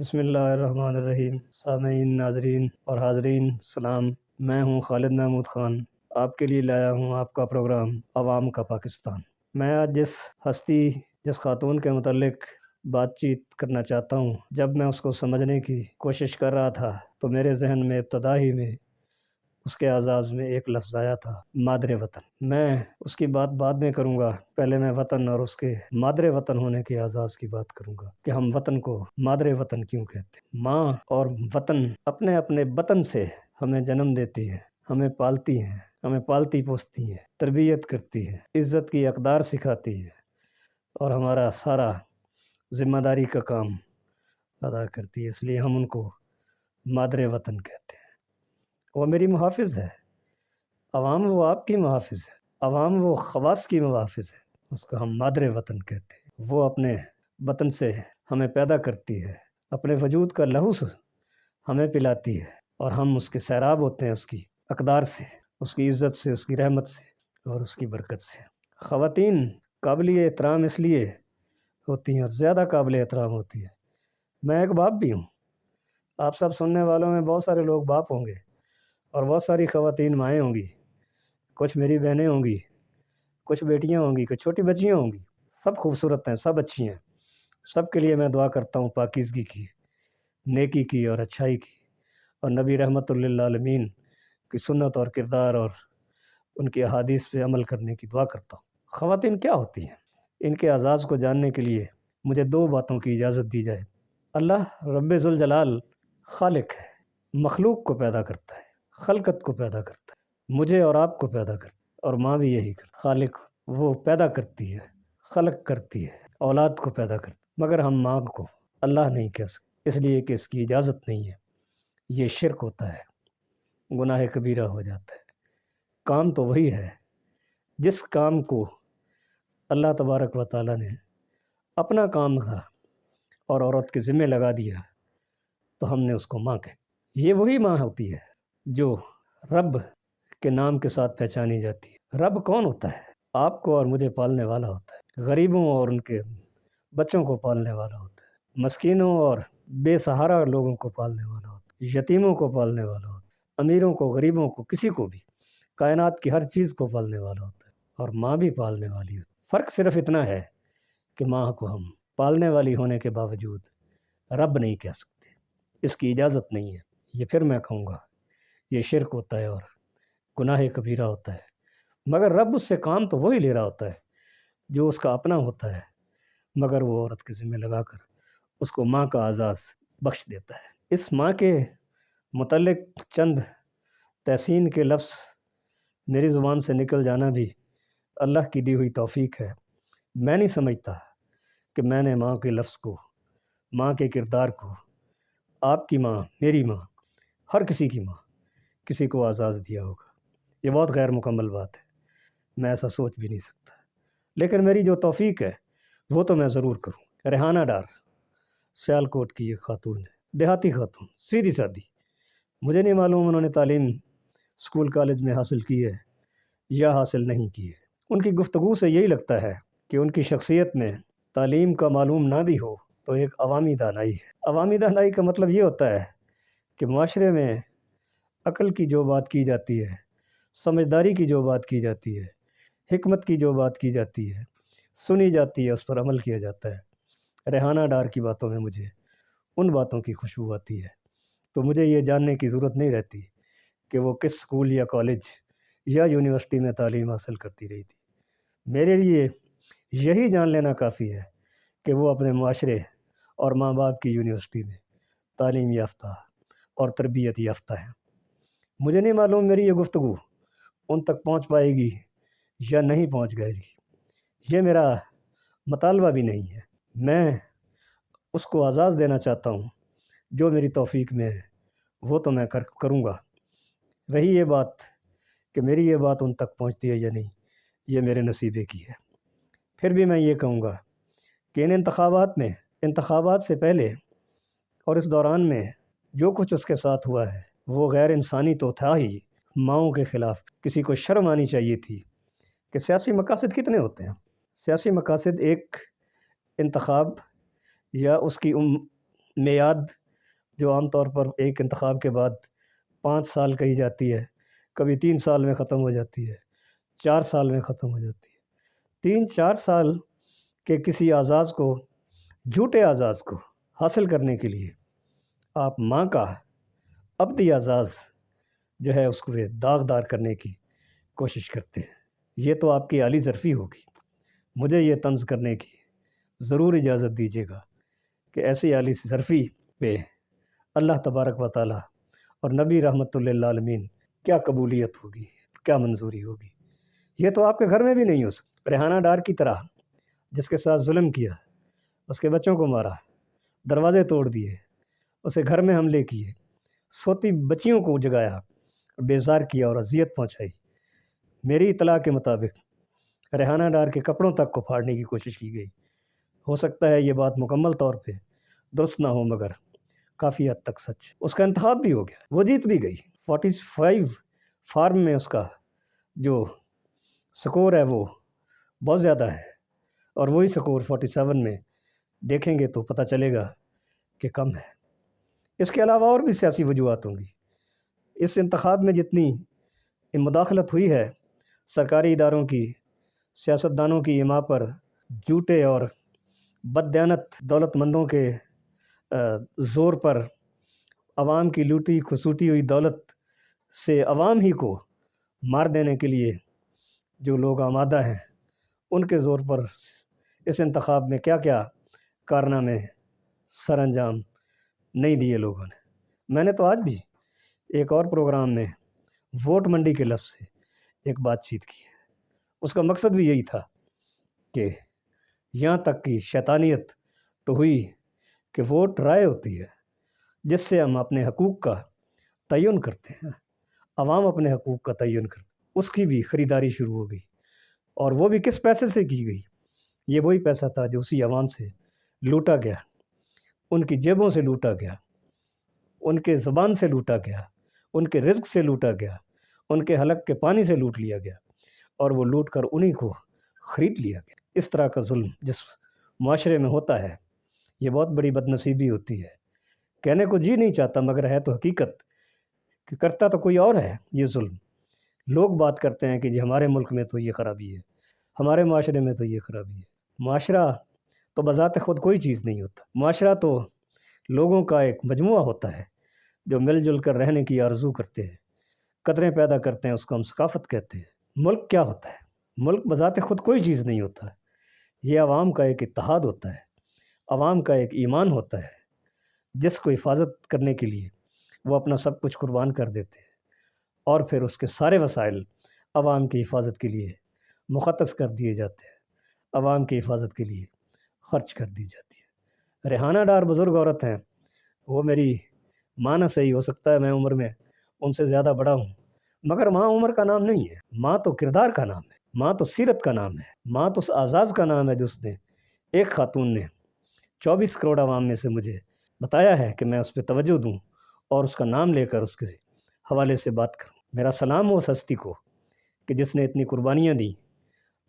بسم اللہ الرحمن الرحیم۔ سامعین، ناظرین اور حاضرین، سلام۔ میں ہوں خالد محمود خان، آپ کے لیے لایا ہوں آپ کا پروگرام عوام کا پاکستان۔ میں آج جس خاتون کے متعلق بات چیت کرنا چاہتا ہوں، جب میں اس کو سمجھنے کی کوشش کر رہا تھا تو میرے ذہن میں ابتدا ہی میں اس کے اعزاز میں ایک لفظ آیا تھا، مادر وطن۔ میں اس کی بات بعد میں کروں گا، پہلے میں وطن اور اس کے مادر وطن ہونے کے اعزاز کی بات کروں گا کہ ہم وطن کو مادر وطن کیوں کہتے ہیں۔ ماں اور وطن اپنے اپنے وطن سے ہمیں جنم دیتی ہے، ہمیں پالتی ہیں، ہمیں پالتی پوستی ہیں، تربیت کرتی ہے، عزت کی اقدار سکھاتی ہے اور ہمارا سارا ذمہ داری کا کام ادا کرتی ہے، اس لیے ہم ان کو مادر وطن کہتے ہیں۔ وہ میری محافظ ہے، عوام وہ آپ کی محافظ ہے، عوام وہ خواص کی محافظ ہے، اس کو ہم مادر وطن کہتے ہیں۔ وہ اپنے وطن سے ہمیں پیدا کرتی ہے، اپنے وجود کا لہو ہمیں پلاتی ہے اور ہم اس کے سیراب ہوتے ہیں، اس کی اقدار سے، اس کی عزت سے، اس کی رحمت سے اور اس کی برکت سے۔ خواتین قابل احترام اس لیے ہوتی ہیں اور زیادہ قابل احترام ہوتی ہیں۔ میں ایک باپ بھی ہوں، آپ سب سننے والوں میں بہت سارے لوگ باپ ہوں گے اور بہت ساری خواتین مائیں ہوں گی، کچھ میری بہنیں ہوں گی، کچھ بیٹیاں ہوں گی، کچھ چھوٹی بچیاں ہوں گی۔ سب خوبصورت ہیں، سب اچھی ہیں، سب کے لیے میں دعا کرتا ہوں پاکیزگی کی، نیکی کی اور اچھائی کی، اور نبی رحمت للعالمین کی سنت اور کردار اور ان کی احادیث پہ عمل کرنے کی دعا کرتا ہوں۔ خواتین کیا ہوتی ہیں؟ ان کے اعزاز کو جاننے کے لیے مجھے دو باتوں کی اجازت دی جائے۔ اللہ رب ذوالجلال خالق ہے، مخلوق کو پیدا کرتا ہے، خلقت کو پیدا کرتا ہے، مجھے اور آپ کو پیدا کرتا ہے، اور ماں بھی یہی کرتی ہے۔ خالق وہ پیدا کرتی ہے، خلق کرتی ہے، اولاد کو پیدا کرتی ہے، مگر ہم ماں کو اللہ نہیں کہہ سکتے، اس لیے کہ اس کی اجازت نہیں ہے، یہ شرک ہوتا ہے، گناہ کبیرہ ہو جاتا ہے۔ کام تو وہی ہے جس کام کو اللہ تبارک و تعالیٰ نے اپنا کام تھا اور عورت کے ذمہ لگا دیا تو ہم نے اس کو ماں کہا۔ یہ وہی ماں ہوتی ہے جو رب کے نام کے ساتھ پہچانی جاتی ہے۔ رب کون ہوتا ہے؟ آپ کو اور مجھے پالنے والا ہوتا ہے، غریبوں اور ان کے بچوں کو پالنے والا ہوتا ہے، مسکینوں اور بے سہارا لوگوں کو پالنے والا ہوتا ہے، یتیموں کو پالنے والا ہوتا ہے، امیروں کو، غریبوں کو، کسی کو بھی، کائنات کی ہر چیز کو پالنے والا ہوتا ہے، اور ماں بھی پالنے والی ہوتی ہے۔ فرق صرف اتنا ہے کہ ماں کو ہم پالنے والی ہونے کے باوجود رب نہیں کہہ سکتے، اس کی اجازت نہیں ہے۔ یہ پھر میں کہوں گا یہ شرک ہوتا ہے اور گناہ کبیرہ ہوتا ہے، مگر رب اس سے کام تو وہی لے رہا ہوتا ہے جو اس کا اپنا ہوتا ہے، مگر وہ عورت کے ذمہ لگا کر اس کو ماں کا اعزاز بخش دیتا ہے۔ اس ماں کے متعلق چند تحسین کے لفظ میری زبان سے نکل جانا بھی اللہ کی دی ہوئی توفیق ہے۔ میں نہیں سمجھتا کہ میں نے ماں کے لفظ کو، ماں کے کردار کو، آپ کی ماں، میری ماں، ہر کسی کی ماں، کسی کو اعزاز دیا ہوگا۔ یہ بہت غیر مکمل بات ہے، میں ایسا سوچ بھی نہیں سکتا، لیکن میری جو توفیق ہے وہ تو میں ضرور کروں۔ ریحانہ ڈار سیالکوٹ کی ایک خاتون ہے، دیہاتی خاتون، سیدھی سادی، مجھے نہیں معلوم انہوں نے تعلیم اسکول کالج میں حاصل کی ہے یا حاصل نہیں کی ہے۔ ان کی گفتگو سے یہی لگتا ہے کہ ان کی شخصیت میں تعلیم کا معلوم نہ بھی ہو تو ایک عوامی دانائی ہے۔ عوامی دانائی کا مطلب یہ ہوتا ہے کہ معاشرے میں عقل کی جو بات کی جاتی ہے، سمجھداری کی جو بات کی جاتی ہے، حکمت کی جو بات کی جاتی ہے، سنی جاتی ہے، اس پر عمل کیا جاتا ہے۔ ریحانہ ڈار کی باتوں میں مجھے ان باتوں کی خوشبو آتی ہے، تو مجھے یہ جاننے کی ضرورت نہیں رہتی کہ وہ کس اسکول یا کالج یا یونیورسٹی میں تعلیم حاصل کرتی رہی تھی۔ میرے لیے یہی جان لینا کافی ہے کہ وہ اپنے معاشرے اور ماں باپ کی یونیورسٹی میں تعلیم یافتہ اور تربیت یافتہ ہیں۔ مجھے نہیں معلوم میری یہ گفتگو ان تک پہنچ پائے گی یا نہیں پہنچ گئے گی، یہ میرا مطالبہ بھی نہیں ہے۔ میں اس کو اعزاز دینا چاہتا ہوں جو میری توفیق میں ہے، وہ تو میں کروں گا۔ رہی یہ بات کہ میری یہ بات ان تک پہنچتی ہے یا نہیں، یہ میرے نصیبے کی ہے۔ پھر بھی میں یہ کہوں گا کہ ان انتخابات سے پہلے اور اس دوران میں جو کچھ اس کے ساتھ ہوا ہے وہ غیر انسانی تو تھا ہی۔ ماؤں کے خلاف کسی کو شرم آنی چاہیے تھی کہ سیاسی مقاصد کتنے ہوتے ہیں۔ سیاسی مقاصد ایک انتخاب یا اس کی میعاد جو عام طور پر ایک انتخاب کے بعد 5 سال کہی جاتی ہے، کبھی 3 سال میں ختم ہو جاتی ہے، 4 سال میں ختم ہو جاتی ہے۔ 3-4 سال کے کسی اعزاز کو، جھوٹے اعزاز کو حاصل کرنے کے لیے آپ ماں کا ابدی اعزاز جو ہے اس کو داغدار کرنے کی کوشش کرتے ہیں۔ یہ تو آپ کی اعلی ظرفی ہوگی، مجھے یہ طنز کرنے کی ضرور اجازت دیجیے گا کہ ایسی اعلی ظرفی پہ اللہ تبارک و تعالیٰ اور نبی رحمۃ للعالمین کیا قبولیت ہوگی، کیا منظوری ہوگی۔ یہ تو آپ کے گھر میں بھی نہیں ہو سکتا۔ ریحانہ ڈار کی طرح جس کے ساتھ ظلم کیا، اس کے بچوں کو مارا، دروازے توڑ دیے، اسے گھر میں حملے کیے، سوتی بچیوں کو جگایا، بیزار کیا اور اذیت پہنچائی۔ میری اطلاع کے مطابق ریحانہ ڈار کے کپڑوں تک کو پھاڑنے کی کوشش کی گئی۔ ہو سکتا ہے یہ بات مکمل طور پہ درست نہ ہو، مگر کافی حد تک سچ۔ اس کا انتخاب بھی ہو گیا، وہ جیت بھی گئی۔ 45 فارم میں اس کا جو سکور ہے وہ بہت زیادہ ہے، اور وہی سکور 47 میں دیکھیں گے تو پتہ چلے گا کہ کم ہے۔ اس کے علاوہ اور بھی سیاسی وجوہات ہوں گی۔ اس انتخاب میں جتنی مداخلت ہوئی ہے سرکاری اداروں کی، سیاستدانوں کی ایما پر، جھوٹے اور بددیانت دولت مندوں کے زور پر، عوام کی لوٹی کھسوٹی ہوئی دولت سے عوام ہی کو مار دینے کے لیے جو لوگ آمادہ ہیں، ان کے زور پر اس انتخاب میں کیا کیا کارنامے سر انجام نہیں دیے لوگوں نے۔ میں نے تو آج بھی ایک اور پروگرام میں ووٹ منڈی کے لفظ سے ایک بات چیت کی ہے۔ اس کا مقصد بھی یہی تھا کہ یہاں تک کی شیطانیت تو ہوئی کہ ووٹ رائے ہوتی ہے جس سے ہم اپنے حقوق کا تعین کرتے ہیں، عوام اپنے حقوق کا تعین کرتے ہیں، اس کی بھی خریداری شروع ہو گئی، اور وہ بھی کس پیسے سے کی گئی؟ یہ وہی پیسہ تھا جو اسی عوام سے لوٹا گیا، ان کی جیبوں سے لوٹا گیا، ان کے زبان سے لوٹا گیا، ان کے رزق سے لوٹا گیا، ان کے حلق کے پانی سے لوٹ لیا گیا، اور وہ لوٹ کر انہی کو خرید لیا گیا۔ اس طرح کا ظلم جس معاشرے میں ہوتا ہے یہ بہت بڑی بد نصیبی ہوتی ہے۔ کہنے کو جی نہیں چاہتا، مگر ہے تو حقیقت کہ کرتا تو کوئی اور ہے یہ ظلم۔ لوگ بات کرتے ہیں کہ جی ہمارے ملک میں تو یہ خرابی ہے، ہمارے معاشرے میں تو یہ خرابی ہے۔ معاشرہ تو بذات خود کوئی چیز نہیں ہوتا، معاشرہ تو لوگوں کا ایک مجموعہ ہوتا ہے جو مل جل کر رہنے کی آرزو کرتے ہیں، قدریں پیدا کرتے ہیں، اس کو ہم ثقافت کہتے ہیں۔ ملک کیا ہوتا ہے؟ ملک بذات خود کوئی چیز نہیں ہوتا، یہ عوام کا ایک اتحاد ہوتا ہے، عوام کا ایک ایمان ہوتا ہے جس کو حفاظت کرنے کے لیے وہ اپنا سب کچھ قربان کر دیتے ہیں، اور پھر اس کے سارے وسائل عوام کی حفاظت کے لیے مختص کر دیے جاتے ہیں، عوام کی حفاظت کے لیے خرچ کر دی جاتی ہے۔ ریحانہ ڈار بزرگ عورت ہیں، وہ میری ماں نہ صحیح، ہو سکتا ہے میں عمر میں ان سے زیادہ بڑا ہوں، مگر ماں عمر کا نام نہیں ہے، ماں تو کردار کا نام ہے، ماں تو سیرت کا نام ہے، ماں تو اس اعزاز کا نام ہے جس نے ایک خاتون نے 24 کروڑ عوام میں سے مجھے بتایا ہے کہ میں اس پہ توجہ دوں اور اس کا نام لے کر اس کے حوالے سے بات کروں۔ میرا سلام ہو اس ہستی کو کہ جس نے اتنی قربانیاں دیں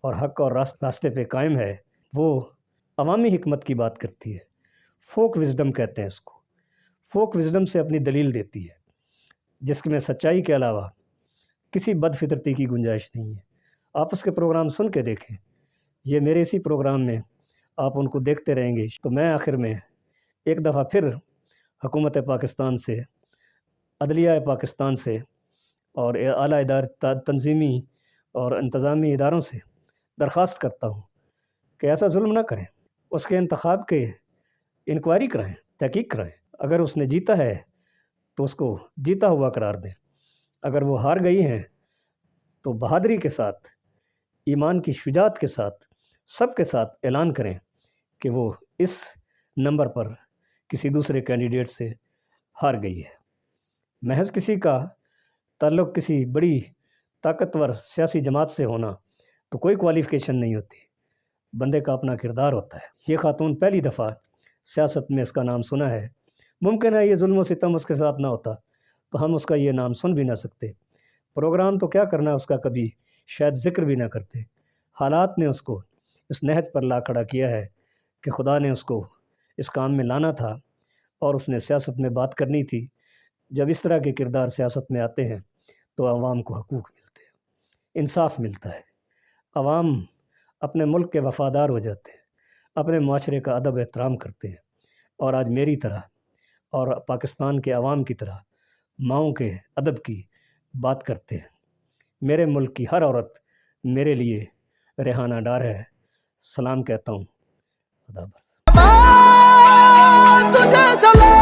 اور حق اور راستے پہ قائم ہے۔ وہ عوامی حکمت کی بات کرتی ہے، فوک وزڈم کہتے ہیں اس کو، فوک وزڈم سے اپنی دلیل دیتی ہے جس میں سچائی کے علاوہ کسی بد فطرتی کی گنجائش نہیں ہے۔ آپ اس کے پروگرام سن کے دیکھیں، یہ میرے اسی پروگرام میں آپ ان کو دیکھتے رہیں گے تو میں آخر میں ایک دفعہ پھر حکومت پاکستان سے، عدلیہ پاکستان سے اور اعلیٰ تنظیمی اور انتظامی اداروں سے درخواست کرتا ہوں کہ ایسا ظلم نہ کریں، اس کے انتخاب کے انکوائری کرائیں، تحقیق کرائیں۔ اگر اس نے جیتا ہے تو اس کو جیتا ہوا قرار دیں، اگر وہ ہار گئی ہیں تو بہادری کے ساتھ، ایمان کی شجاعت کے ساتھ، سب کے ساتھ اعلان کریں کہ وہ اس نمبر پر کسی دوسرے کینڈیڈیٹ سے ہار گئی ہے۔ محض کسی کا تعلق کسی بڑی طاقتور سیاسی جماعت سے ہونا تو کوئی کوالیفیکیشن نہیں ہوتی، بندے کا اپنا کردار ہوتا ہے۔ یہ خاتون پہلی دفعہ سیاست میں اس کا نام سنا ہے، ممکن ہے یہ ظلم و ستم اس کے ساتھ نہ ہوتا تو ہم اس کا یہ نام سن بھی نہ سکتے، پروگرام تو کیا کرنا اس کا کبھی شاید ذکر بھی نہ کرتے۔ حالات نے اس کو اس نہج پر لا کھڑا کیا ہے کہ خدا نے اس کو اس کام میں لانا تھا، اور اس نے سیاست میں بات کرنی تھی. جب اس طرح کے کردار سیاست میں آتے ہیں تو عوام کو حقوق ملتے ہیں, انصاف ملتا ہے, عوام اپنے ملک کے وفادار ہو جاتے ہیں, اپنے معاشرے کا ادب احترام کرتے ہیں, اور آج میری طرح اور پاکستان کے عوام کی طرح ماؤں کے ادب کی بات کرتے ہیں. میرے ملک کی ہر عورت میرے لیے ریحانہ ڈار ہے. سلام کہتا ہوں. خدا حافظ. تجھے سلام